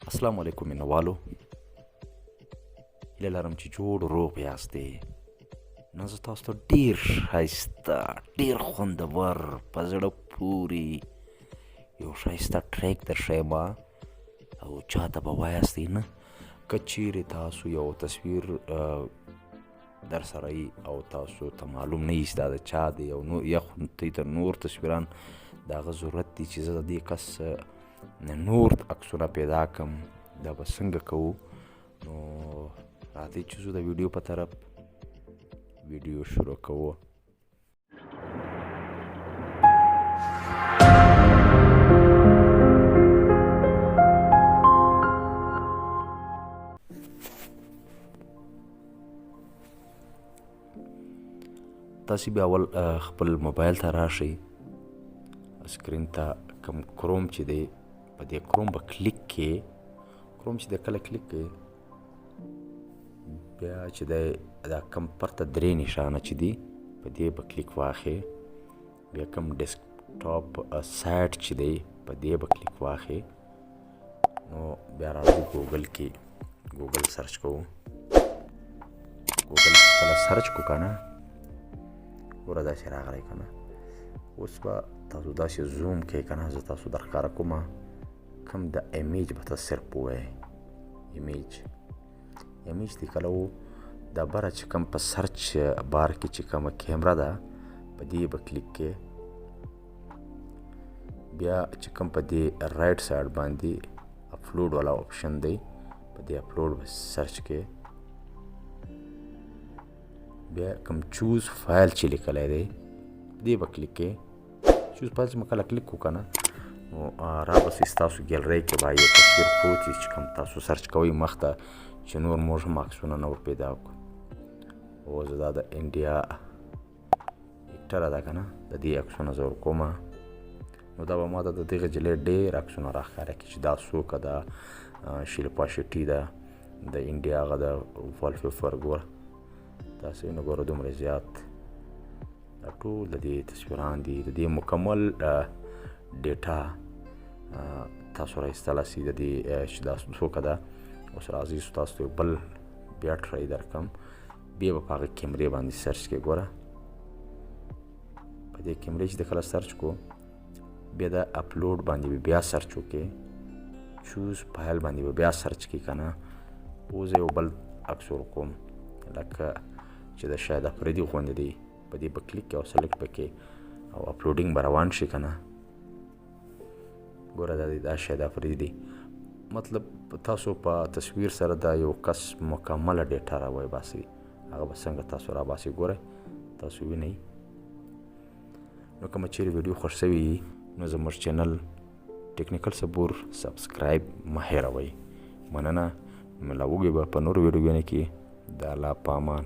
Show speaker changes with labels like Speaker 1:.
Speaker 1: السلام علیکم مینوالو، هیله لرم چې جوړ روغ یاستې. نن زه تاسو ته ډېر ښایسته ډېر خوندور په زړه پورې یو ښایسته ټریک درښیم او چاته به وایاستئ نه. که چیرې تاسو یو تصویر در سره یي او تاسو ته معلوم نه یي چې دا د چا دی او یا دوی ته نور تصویران د هغه ضرورت دی چې زه د دې کس نور عکسونه پیدا کړم، دا به څنګه کوو؟ نو راځئ چې ځو د ویډیو په طرف ویډیو شروع کوو. تاسې بیا اول خپل موبایل ته راشئ، سکرین ته کوم کروم چې دی په دې کروم به کلیک کې کروم چې دی کله کلیک کې بیا چې دی دا کم پرته درې نشانه چې دي په دې به کلیک واخې، بیا کوم ډیسکټاپ سایټ چې دی په دې به کلیک واخې. نو بیا راځو ګوګل کې ګوګل سرچ کوو. ګوګل کله سرچ کو که نه ګوره داسې راغلی که نه. اوس به تاسو داسې زوم کوئ که نه، زه تاسو در ښکاره کومه کوم د امیج به ته صرف ووایئ. امیج دی کله و دا بره چې کوم په سرچ بار کې چې کومه کیمره ده په دې به کلیک کې، بیا چې کوم په دې رایټ سایډ باندې اپلوډ والا آپشن دی په دې اپلوډ به سرچ کې، بیا کوم چوز فایل چې لیکلی دی دې به کلیک کې. چوز فایل چې مو کله کلیک کړو که نه نو رابسئ ستاسو ګیلرۍ کې به یو تصویر پروت وي چې کوم تاسو سرچ کوئ مخته چې نور موږ هم عکسونه نه ور پیدا کړو. اوس دا د انډیا ایکټره ده که نه، د دې عکسونه زه ورکومه. نو دا به ما ته د دغې جلۍ ډېر عکسونه راښکاره کړي چې دا څوکه ده، شیلپا شیټي ده، د انډیا هغه د والپیپر ګوره تاسې نو ګوره دومره زیات دا ټول د دې تصویران دي. د دې مکمل ډیټا تاسو راایستلی سئ د دې چې دا څوکه ده. اوس راځئ تاسو ته یو بل بیا ټرای درکړم، بیا به په هغه کیمرې باندې سرچ کې ګوره په دې کیمرې چې د کله سرچ کو بیا د اپلوډ باندې به بیا سرچ وکړې، چوز فایل باندې به بیا سرچ کړي که نه. اوس یو بل عکس ورکوم لکه چې د شاهد افریدي غوندې دی، په دې به کلیک کې او سلیکټ پکې او اپلوډینګ به روان شي که نه. ګوره دا دی دا شاهد افریدي دی. مطلب تاسو په تصویر سره دا یو کس مکمله ډیټا راوباسئ، هغه به څنګه تاسو راباسئ ګورئ تاسو وینئ. نو کومه چیرې ویډیو خوښ سوي وي نو زموږ چینل ټیکنیکل صبور سبسکرایب مه هېروئ. مننه. ملاوږی به په نورو ویډیوګانو کې د الله په امان.